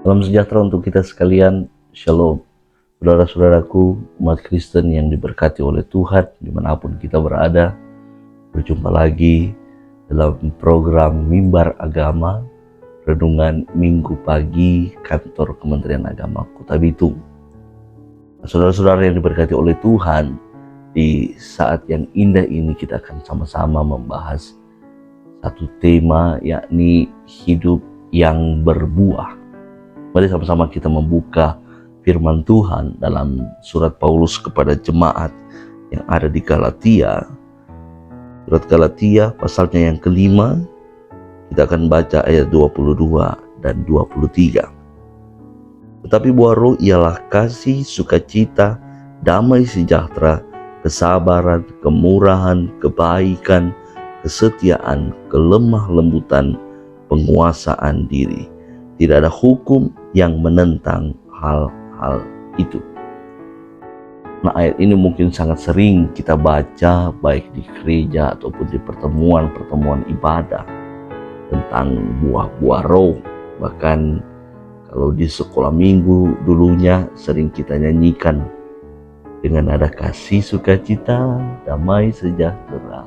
Salam sejahtera untuk kita sekalian. Shalom. Saudara-saudaraku, umat Kristen yang diberkati oleh Tuhan dimanapun kita berada. Berjumpa lagi dalam program Mimbar Agama, Renungan Minggu Pagi, Kantor Kementerian Agama Kota Bitung. Saudara-saudara yang diberkati oleh Tuhan, di saat yang indah ini kita akan sama-sama membahas satu tema, yakni hidup yang berbuah. Mari sama-sama kita membuka firman Tuhan dalam surat Paulus kepada jemaat yang ada di Galatia. Surat Galatia pasalnya yang kelima, kita akan baca ayat 22 dan 23. Tetapi buah roh ialah kasih, sukacita, damai sejahtera, kesabaran, kemurahan, kebaikan, kesetiaan, kelemah lembutan, penguasaan diri. Tidak ada hukum yang menentang hal-hal itu. Nah, ayat ini mungkin sangat sering kita baca baik di gereja ataupun di pertemuan-pertemuan ibadah tentang buah-buah roh. Bahkan kalau di sekolah minggu dulunya sering kita nyanyikan dengan ada kasih, sukacita, damai sejahtera,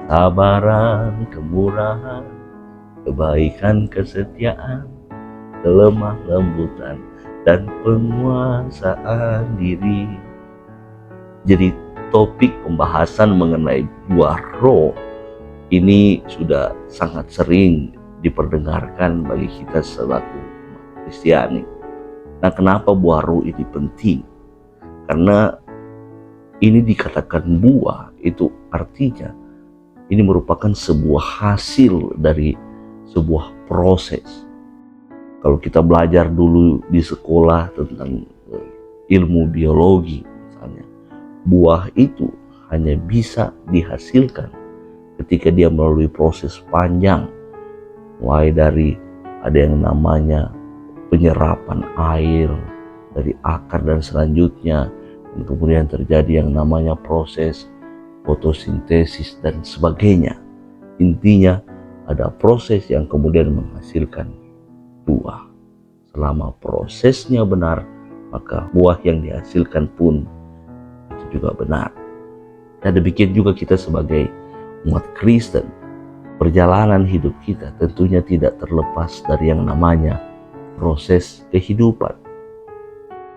sabaran, kemurahan, kebaikan, kesetiaan, kelemah lembutan, dan penguasaan diri. Jadi topik pembahasan mengenai buah roh ini sudah sangat sering diperdengarkan bagi kita selaku Kristiani. Nah, kenapa buah roh ini penting? Karena ini dikatakan buah, itu artinya ini merupakan sebuah hasil dari sebuah proses. Kalau kita belajar dulu di sekolah tentang ilmu biologi misalnya, buah itu hanya bisa dihasilkan ketika dia melalui proses panjang, mulai dari ada yang namanya penyerapan air dari akar dan selanjutnya, dan kemudian terjadi yang namanya proses fotosintesis dan sebagainya. Intinya ada proses yang kemudian menghasilkan buah. Selama prosesnya benar, maka buah yang dihasilkan pun itu juga benar. Dan demikian juga kita sebagai umat Kristen, perjalanan hidup kita tentunya tidak terlepas dari yang namanya proses kehidupan.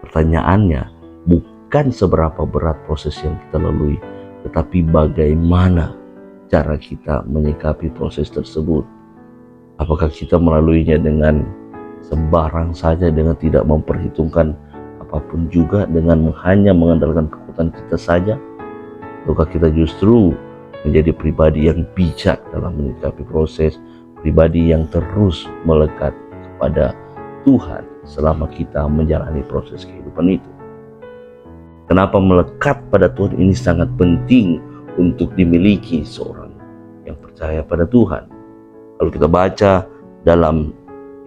Pertanyaannya bukan seberapa berat proses yang kita lalui, tetapi bagaimana cara kita menyikapi proses tersebut. Apakah kita melaluinya dengan sembarang saja, dengan tidak memperhitungkan apapun juga, dengan hanya mengandalkan kekuatan kita saja? Ataukah kita justru menjadi pribadi yang bijak dalam menyikapi proses, pribadi yang terus melekat kepada Tuhan selama kita menjalani proses kehidupan itu? Kenapa melekat pada Tuhan ini sangat penting untuk dimiliki seorang yang percaya pada Tuhan? Kalau kita baca dalam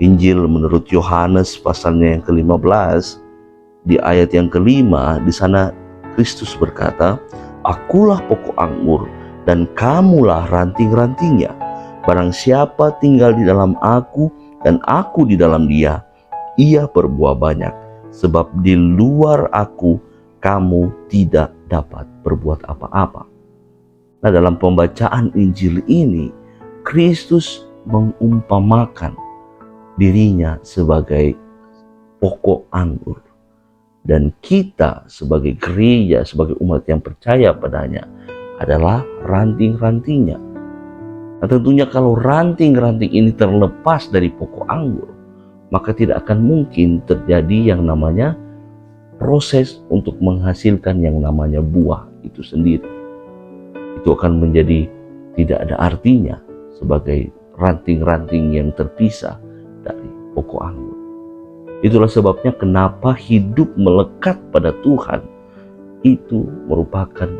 Injil menurut Yohanes pasalnya yang ke-15, di ayat yang ke-5, di sana Kristus berkata, "Akulah pokok anggur dan kamulah ranting-rantingnya. Barang siapa tinggal di dalam aku dan aku di dalam dia, ia berbuah banyak, sebab di luar aku kamu tidak dapat berbuat apa-apa." Nah, dalam pembacaan Injil ini, Kristus mengumpamakan dirinya sebagai pokok anggur. Dan kita sebagai gereja, sebagai umat yang percaya padanya adalah ranting-rantingnya. Nah, tentunya kalau ranting-ranting ini terlepas dari pokok anggur, maka tidak akan mungkin terjadi yang namanya proses untuk menghasilkan yang namanya buah itu sendiri. Itu akan menjadi tidak ada artinya sebagai ranting-ranting yang terpisah dari pokok anggur. Itulah sebabnya kenapa hidup melekat pada Tuhan itu merupakan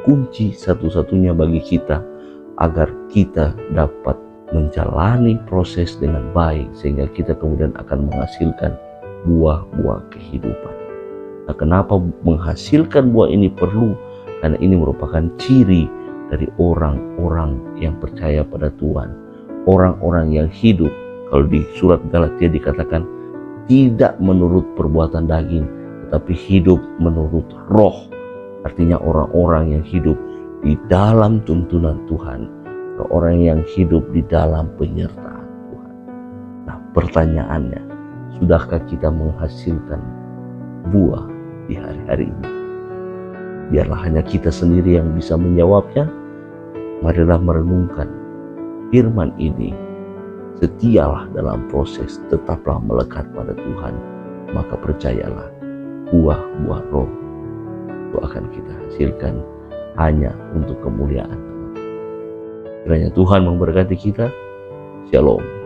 kunci satu-satunya bagi kita agar kita dapat menjalani proses dengan baik, sehingga kita kemudian akan menghasilkan buah-buah kehidupan. Nah, kenapa menghasilkan buah ini perlu? Karena ini merupakan ciri dari orang-orang yang percaya pada Tuhan, orang-orang yang hidup Kalau di surat Galatia dikatakan tidak menurut perbuatan daging, tetapi hidup menurut roh. Artinya orang-orang yang hidup di dalam tuntunan Tuhan, orang yang hidup di dalam penyertaan Tuhan. Nah, pertanyaannya, sudahkah kita menghasilkan buah di hari-hari ini? Biarlah hanya kita sendiri yang bisa menjawabnya. Marilah merenungkan firman ini. Setialah dalam proses, tetaplah melekat pada Tuhan. Maka percayalah, buah-buah roh itu akan kita hasilkan hanya untuk kemuliaan Allah. Kiranya Tuhan memberkati kita. Shalom.